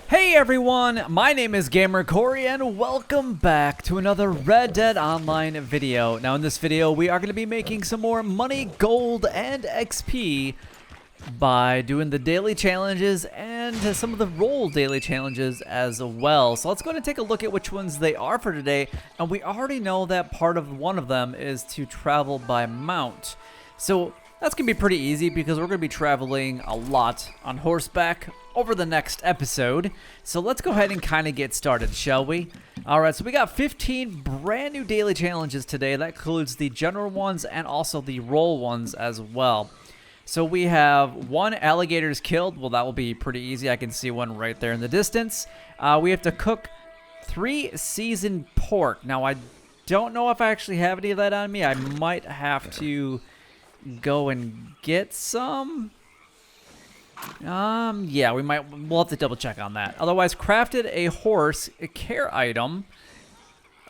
Hey everyone, my name is Gamer Corey and welcome back to another Red Dead Online video. Now in this video we are going to be making some more money, gold, and XP by doing the daily challenges and some of the role daily challenges as well. So let's go ahead and take a look at which ones they are for today. And we already know that part of one of them is to travel by mount. So that's going to be pretty easy because we're going to be traveling a lot on horseback over the next episode. So let's go ahead and kind of get started, shall we? Alright, so we got 15 brand new daily challenges today. That includes the general ones and also the role ones as well. So we have 1 alligators killed. Well, that will be pretty easy. I can see one right there in the distance. We have to cook 3 seasoned pork. Now, I don't know if I actually have any of that on me. I might have to go and get some. Yeah, we'll have to double check on that. Otherwise, crafted a horse care item.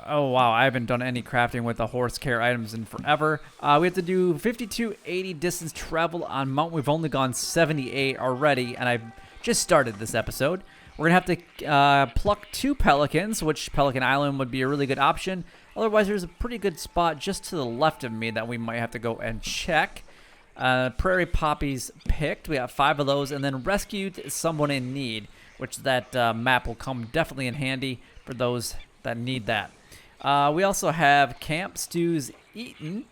Oh wow, I haven't done any crafting with the horse care items in forever. We have to do 5280 distance travel on mount. We've only gone 78 already, and I've just started this episode. We're gonna have to pluck 2 pelicans, which Pelican Island would be a really good option. Otherwise, there's a pretty good spot just to the left of me that we might have to go and check. Prairie poppies picked. We got 5 of those, and then rescued someone in need, which that map will come definitely in handy for those that need that. We also have camp stews eaten,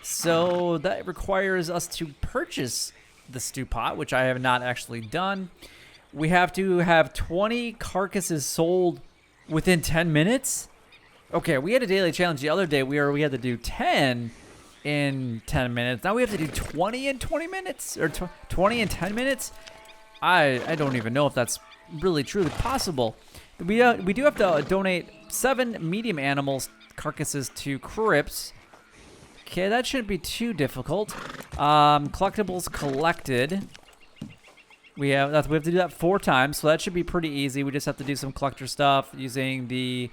so that requires us to purchase the stew pot, which I have not actually done. We have to have 20 carcasses sold within 10 minutes. Okay, we had a daily challenge the other day where we had to do 10 in 10 minutes. Now we have to do 20 in 20 minutes, or 20 in 10 minutes. I don't even know if that's really truly possible. We do have to donate 7 medium animals carcasses to crypts. Okay, that shouldn't be too difficult. Collectibles collected. We have to do that 4 times, so that should be pretty easy. We just have to do some collector stuff using the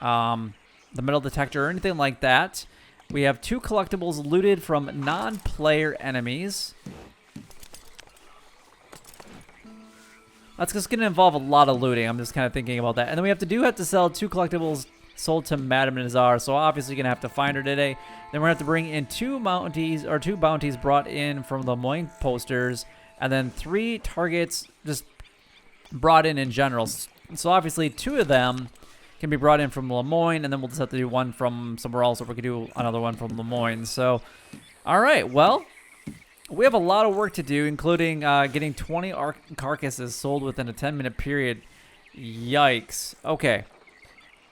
metal detector or anything like that. We have 2 collectibles looted from non-player enemies. That's just going to involve a lot of looting. I'm just kind of thinking about that. And then we have to sell 2 collectibles sold to Madame Nazar. So obviously going to have to find her today. Then we're going to have to bring in 2 bounties brought in from the Moine posters. And then 3 targets just brought in general. So obviously 2 of them can be brought in from Lemoyne, and then we'll just have to do 1 from somewhere else, or we could do another one from Lemoyne. So, all right, well, we have a lot of work to do, including getting 20 carcasses sold within a 10-minute period. Yikes. Okay.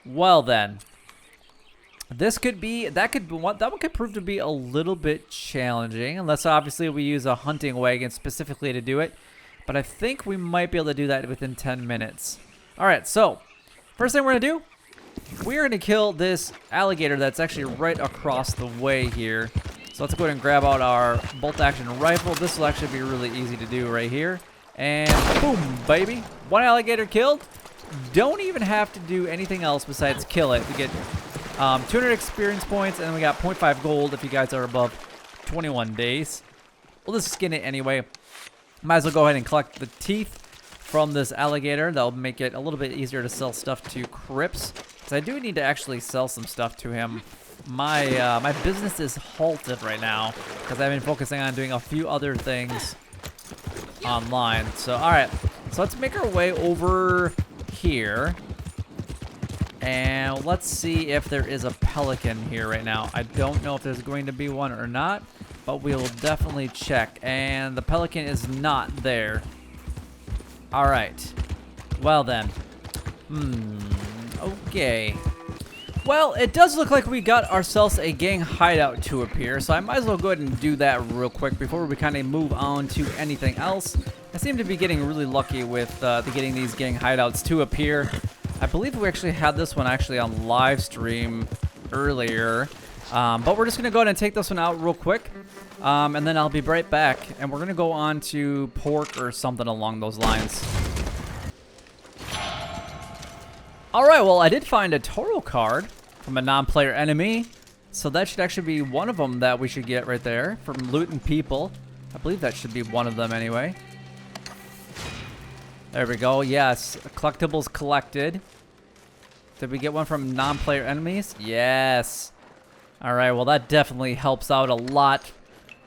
Well then, that could prove to be a little bit challenging, unless obviously we use a hunting wagon specifically to do it. But I think we might be able to do that within 10 minutes. All right, so first thing we're going to do, we're going to kill this alligator that's actually right across the way here. So let's go ahead and grab out our bolt-action rifle. This will actually be really easy to do right here. And boom, baby. 1 alligator killed. Don't even have to do anything else besides kill it. We get 200 experience points, and then we got 0.5 gold if you guys are above 21 days. We'll just skin it anyway. Might as well go ahead and collect the teeth from this alligator. That'll make it a little bit easier to sell stuff to crypts, because I do need to actually sell some stuff to him. My business is halted right now because I've been focusing on doing a few other things online. So all right, so let's make our way over here, and let's see if there is a pelican here right now. I don't know if there's going to be one or not, but we will definitely check. And the pelican is not there. All right. Well then. Okay. Well, it does look like we got ourselves a gang hideout to appear, so I might as well go ahead and do that real quick before we kind of move on to anything else. I seem to be getting really lucky with getting these gang hideouts to appear. I believe we actually had this one on live stream earlier, but we're just going to go ahead and take this one out real quick. And then I'll be right back, and we're going to go on to pork or something along those lines. Alright, well, I did find a Toro card from a non-player enemy, so that should actually be one of them that we should get right there from looting people. I believe that should be one of them anyway. There we go. Yes. Collectibles collected. Did we get one from non-player enemies? Yes. All right. Well, that definitely helps out a lot.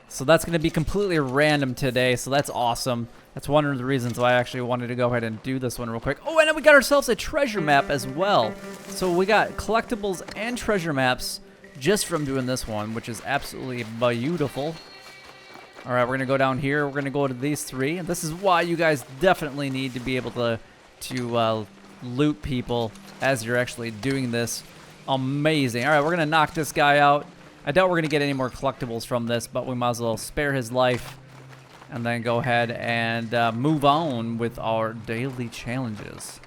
So that's going to be completely random today. So that's awesome. That's one of the reasons why I actually wanted to go ahead and do this one real quick. Oh, and then we got ourselves a treasure map as well. So we got collectibles and treasure maps just from doing this one, which is absolutely beautiful. All right, we're going to go down here. We're going to go to these three. And this is why you guys definitely need to be able to loot people as you're actually doing this. Amazing. All right, we're going to knock this guy out. I doubt we're going to get any more collectibles from this, but we might as well spare his life and then go ahead and move on with our daily challenges.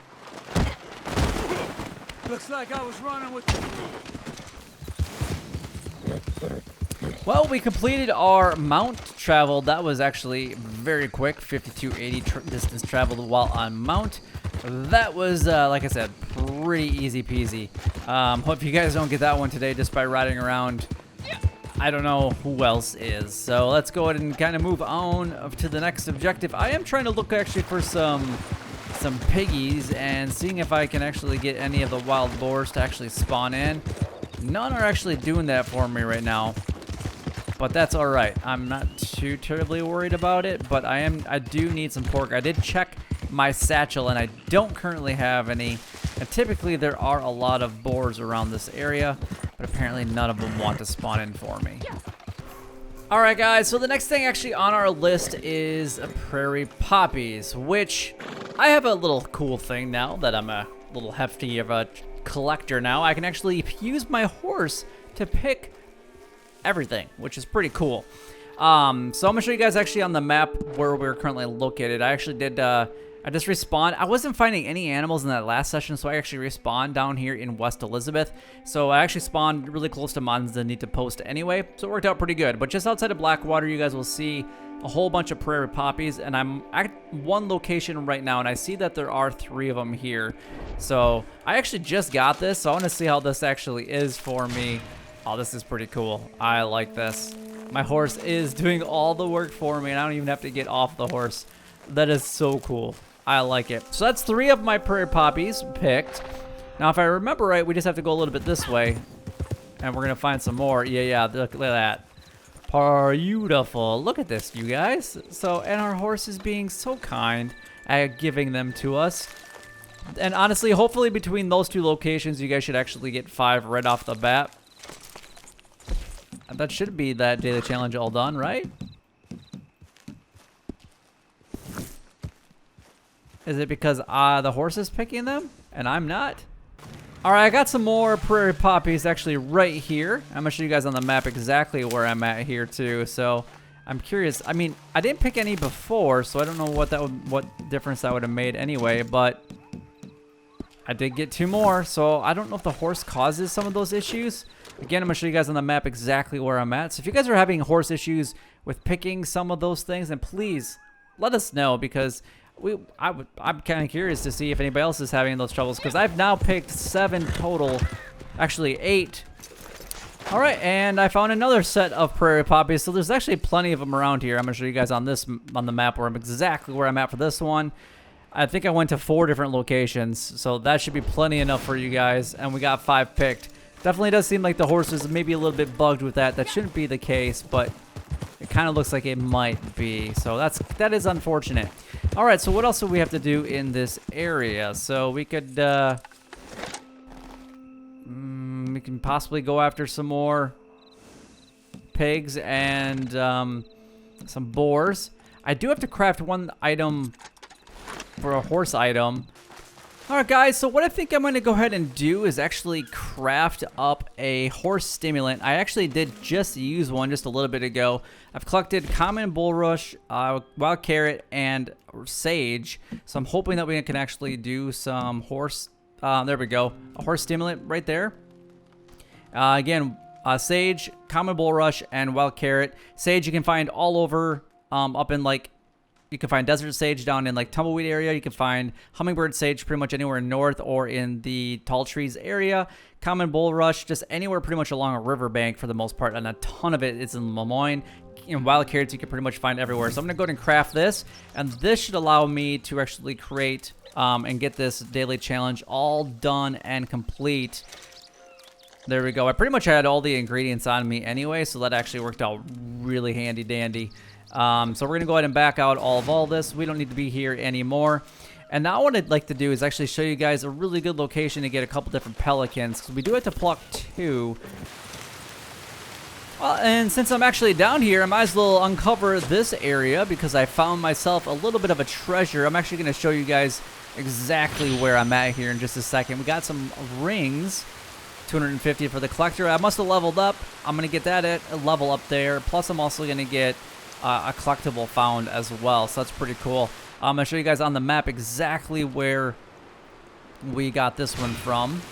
Looks like I was running with Well, we completed our mount travel. That was actually very quick, 5280 distance traveled while on mount. That was, like I said, pretty easy peasy. Hope you guys don't get that one today just by riding around. I don't know who else is. So let's go ahead and kind of move on to the next objective. I am trying to look actually for some piggies and seeing if I can actually get any of the wild boars to actually spawn in. None are actually doing that for me right now, but that's all right. I'm not too terribly worried about it, but I do need some pork. I did check my satchel and I don't currently have any. And typically there are a lot of boars around this area, but apparently none of them want to spawn in for me. All right, guys, so the next thing actually on our list is prairie poppies, which I have a little cool thing now that I'm a little hefty of a collector now. I can actually use my horse to pick everything, which is pretty cool. So I'm gonna show you guys actually on the map where we're currently located. I actually did, I just respawned. I wasn't finding any animals in that last session, so I actually respawned down here in West Elizabeth. So I actually spawned really close to Manzanita Post anyway, so it worked out pretty good. But just outside of Blackwater, you guys will see a whole bunch of prairie poppies, and I'm at one location right now, and I see that there are 3 of them here. So I actually just got this, so I want to see how this actually is for me. Oh, this is pretty cool. I like this. My horse is doing all the work for me, and I don't even have to get off the horse. That is so cool. I like it. So that's 3 of my prairie poppies picked. Now, if I remember right, we just have to go a little bit this way, and we're gonna find some more. Yeah, look at that. Beautiful. Look at this, you guys. So, and our horse is being so kind at giving them to us. And honestly, hopefully between those 2 locations, you guys should actually get 5 right off the bat. That should be that daily challenge all done, right? Is it because the horse is picking them and I'm not? All right, I got some more prairie poppies actually right here. I'm gonna show you guys on the map exactly where I'm at here too. So I'm curious. I mean, I didn't pick any before, so I don't know what difference that would have made anyway. But I did get 2 more, so I don't know if the horse causes some of those issues. Again, I'm gonna show you guys on the map exactly where I'm at. So if you guys are having horse issues with picking some of those things, then please let us know, because I'm kind of curious to see if anybody else is having those troubles, because I've now picked 7 total, actually 8. All right, and I found another set of prairie poppies, so there's actually plenty of them around here. I'm gonna show you guys on the map where I'm exactly where I'm at for this one. I think I went to 4 different locations, so that should be plenty enough for you guys, and we got 5 picked. Definitely does seem like the horse is maybe a little bit bugged with that. That shouldn't be the case, but it kind of looks like it might be, so that is unfortunate. All right, so what else do we have to do in this area? So we could we can possibly go after some more pigs and some boars. I do have to craft 1 item for a horse item. All right, guys, so what I think I'm going to go ahead and do is actually craft up a horse stimulant. I actually did just use one just a little bit ago. I've collected common bulrush, wild carrot, and sage. So I'm hoping that we can actually do some horse, there we go, a horse stimulant right there. Again, sage, common bulrush, and wild carrot. Sage you can find all over, up in like, you can find desert sage down in like tumbleweed area. You can find hummingbird sage pretty much anywhere north or in the tall trees area. Common bulrush just anywhere pretty much along a riverbank for the most part, and a ton of it is in Lemoyne. wild carrots you can pretty much find everywhere. So I'm gonna go ahead and craft this, and this should allow me to actually create and get this daily challenge all done and complete. There we go. I pretty much had all the ingredients on me anyway, so that actually worked out really handy dandy. So we're gonna go ahead and back out all this. We don't need to be here anymore. And now what I'd like to do is actually show you guys a really good location to get a couple different pelicans, because we do have to pluck 2. Well, and since I'm actually down here, I might as well uncover this area because I found myself a little bit of a treasure. I'm actually going to show you guys exactly where I'm at here in just a second. We got some rings, 250 for the collector. I must have leveled up. I'm going to get that at a level up there. Plus, I'm also going to get a collectible found as well, so that's pretty cool. I'm going to show you guys on the map exactly where we got this one from.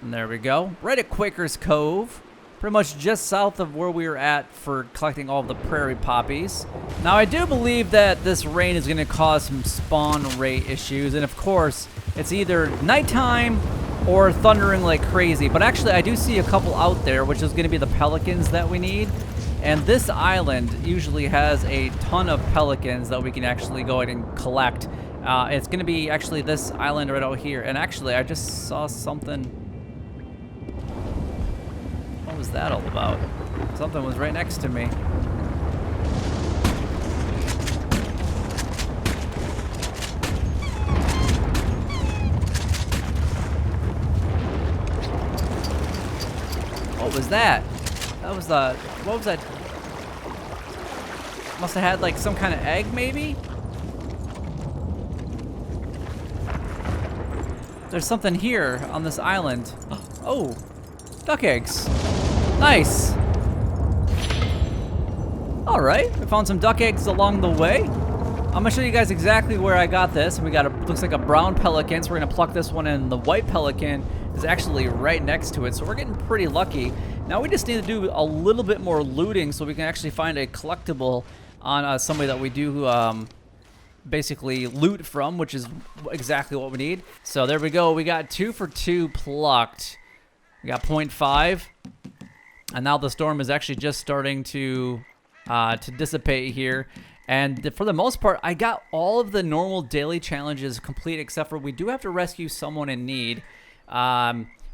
And there we go. Right at Quaker's Cove. Pretty much just south of where we were at for collecting all of the prairie poppies. Now, I do believe that this rain is going to cause some spawn rate issues. And, of course, it's either nighttime or thundering like crazy. But, actually, I do see a couple out there, which is going to be the pelicans that we need. And this island usually has a ton of pelicans that we can actually go ahead and collect. It's going to be, actually, this island right out here. And, actually, I just saw something... What was that all about? Something was right next to me. What was that? That was the... What was that? Must have had like some kind of egg, maybe? There's something here on this island. Oh! Duck eggs. Nice. All right, we found some duck eggs along the way. I'm gonna show you guys exactly where I got this. We got looks like a brown pelican, so we're gonna pluck this one, and the white pelican is actually right next to it, so we're getting pretty lucky. Now we just need to do a little bit more looting so we can actually find a collectible on somebody that we do basically loot from, which is exactly what we need. So there we go. We got 2 for 2 plucked. We got 0.5, and now the storm is actually just starting to dissipate here. And for the most part, I got all of the normal daily challenges complete, except for we do have to rescue someone in need,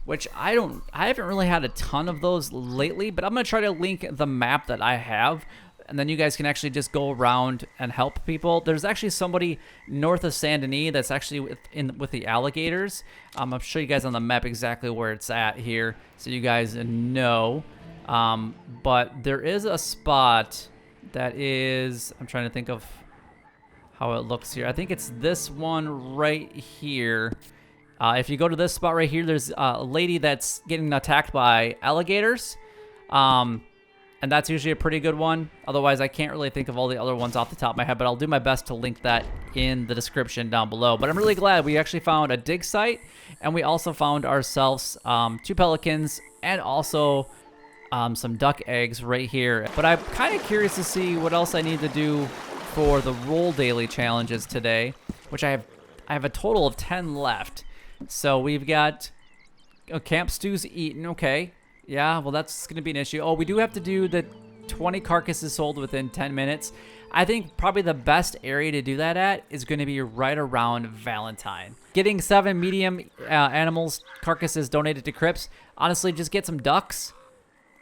which I haven't really had a ton of those lately. But I'm gonna try to link the map that I have, and then you guys can actually just go around and help people. There's actually somebody north of Saint Denis that's actually with the alligators. I'll show you guys on the map exactly where it's at here, so you guys know. But there is a spot that is, I'm trying to think of how it looks here. I think it's this one right here. If you go to this spot right here, there's a lady that's getting attacked by alligators. And that's usually a pretty good one. Otherwise, I can't really think of all the other ones off the top of my head, but I'll do my best to link that in the description down below. But I'm really glad we actually found a dig site, and we also found ourselves 2 pelicans and also some duck eggs right here. But I'm kind of curious to see what else I need to do for the roll daily challenges today, which I have a total of 10 left. So we've got camp stews eaten, okay. Yeah, well, that's going to be an issue. Oh, we do have to do the 20 carcasses sold within 10 minutes. I think probably the best area to do that at is going to be right around Valentine. Getting 7 medium animals carcasses donated to Crips. Honestly, just get some ducks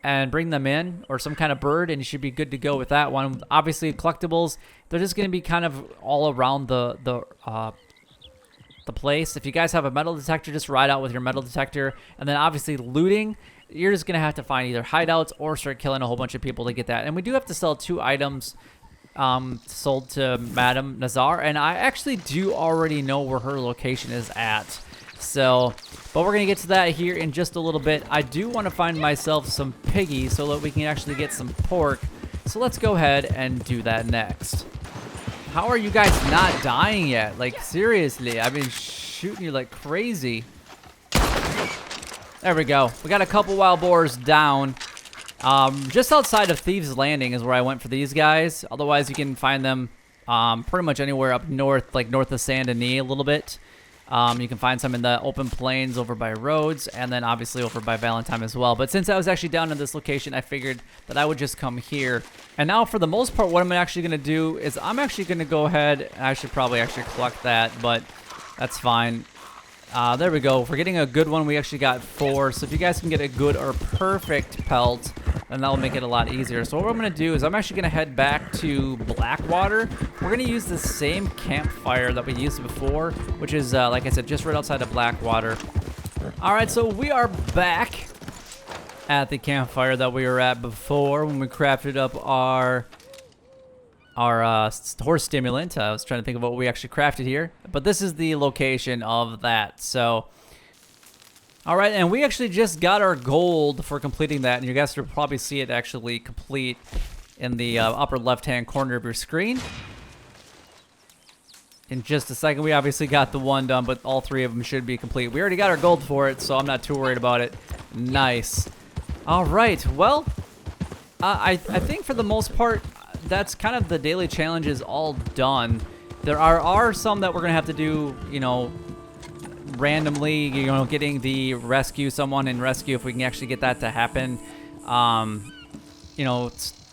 and bring them in, or some kind of bird, and you should be good to go with that one. Obviously, collectibles, they're just going to be kind of all around the place. If you guys have a metal detector, just ride out with your metal detector. And then obviously looting, you're just going to have to find either hideouts or start killing a whole bunch of people to get that. And we do have to sell 2 items sold to Madam Nazar, and I actually do already know where her location is at. So, but we're going to get to that here in just a little bit. I do want to find myself some piggies so that we can actually get some pork. So let's go ahead and do that next. How are you guys not dying yet? Like, seriously, I've been shooting you like crazy. There we go. We got a couple wild boars down. Just outside of Thieves Landing is where I went for these guys. Otherwise, you can find them pretty much anywhere up north, like north of Saint Denis a little bit. You can find some in the open plains over by roads, and then obviously over by Valentine as well. But since I was actually down in this location, I figured that I would just come here. And now for the most part, what I'm actually going to do is I'm actually going to go ahead, and I should probably actually collect that, but that's fine. There we go. If we're getting a good one, we actually got 4. So if you guys can get a good or perfect pelt, then that'll make it a lot easier. So what I'm going to do is I'm actually going to head back to Blackwater. We're going to use the same campfire that we used before, which is, like I said, just right outside of Blackwater. All right, so we are back at the campfire that we were at before when we crafted up our horse stimulant. I was trying to think of what we actually crafted here, but this is the location of that. So, all right, and we actually just got our gold for completing that, and you guys will probably see it actually complete in the upper left-hand corner of your screen. In just a second, we obviously got the one done, but all 3 of them should be complete. We already got our gold for it, so I'm not too worried about it. Nice. All right, well, I think for the most part, that's kind of the daily challenges all done. There are some that we're gonna have to do, you know, randomly, you know, getting the rescue someone and rescue if we can actually get that to happen. You know,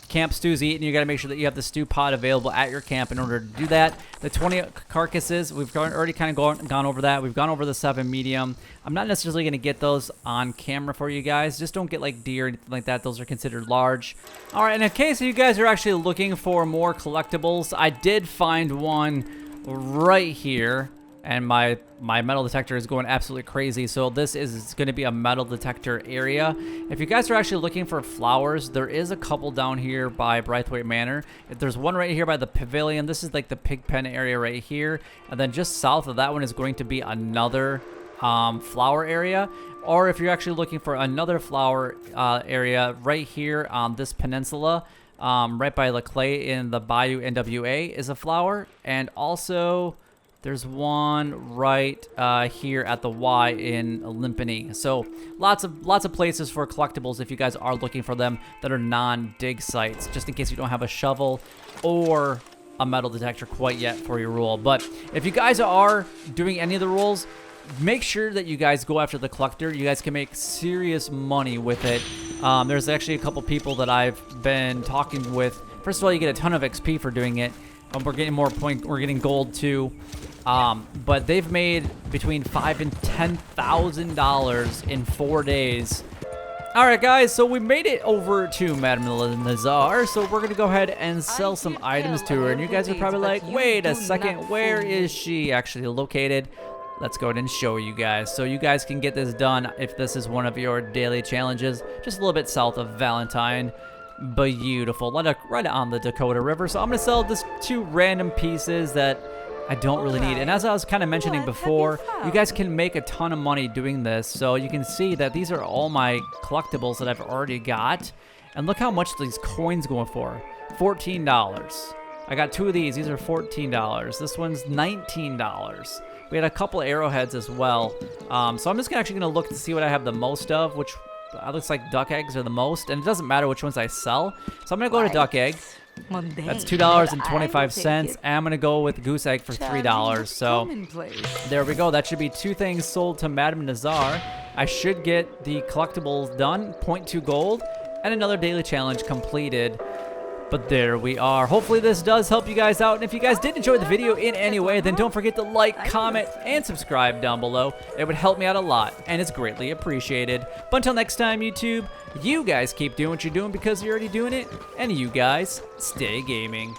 camp stew's eaten. You got to make sure that you have the stew pot available at your camp in order to do that. The 20 carcasses, we've already kind of gone over that. We've gone over the 7 medium. I'm not necessarily going to get those on camera for you guys. Just don't get like deer or anything like that. Those are considered large. All right, and in case you guys are actually looking for more collectibles, I did find one right here. And my metal detector is going absolutely crazy. So this is going to be a metal detector area. If you guys are actually looking for flowers, there is a couple down here by Braithwaite Manor. There's one right here by the pavilion. This is like the pig pen area right here. And then just south of that one is going to be another flower area. Or if you're actually looking for another flower area right here on this peninsula, right by Laclay in the Bayou NWA is a flower. And also there's one right here at the Y in Limpany. So lots of places for collectibles if you guys are looking for them that are non-dig sites, just in case you don't have a shovel or a metal detector quite yet for your rule. But if you guys are doing any of the rules, make sure that you guys go after the collector. You guys can make serious money with it. There's actually a couple people that I've been talking with. First of all, you get a ton of XP for doing it. We're getting more we're getting gold too. But they've made between $5,000 and $10,000 in 4 days. All right, guys, so we made it over to Madame Nazar, so we're gonna go ahead and sell some items to her. And you guys are probably like, wait a second, where is she actually located? Let's go ahead and show you guys. So you guys can get this done if this is one of your daily challenges, just a little bit south of Valentine. Beautiful, right on the Dakota River. So I'm gonna sell just 2 random pieces that I don't really need. And as I was kind of mentioning before, you guys can make a ton of money doing this. So you can see that these are all my collectibles that I've already got. And look how much these coins going for. $14. I got 2 of these. These are $14. This one's $19. We had a couple arrowheads as well. So I'm just actually going to look to see what I have the most of, which looks like duck eggs are the most. And it doesn't matter which ones I sell. So I'm going to go to duck egg. That's $2.25, and I'm gonna go with goose egg for $3. So there we go. That should be 2 things sold to Madame Nazar. I should get the collectibles done, 0.2 gold, and another daily challenge completed. But there we are. Hopefully this does help you guys out. And if you guys did enjoy the video in any way, then don't forget to like, comment, and subscribe down below. It would help me out a lot, and it's greatly appreciated. But until next time, YouTube, you guys keep doing what you're doing because you're already doing it. And you guys, stay gaming.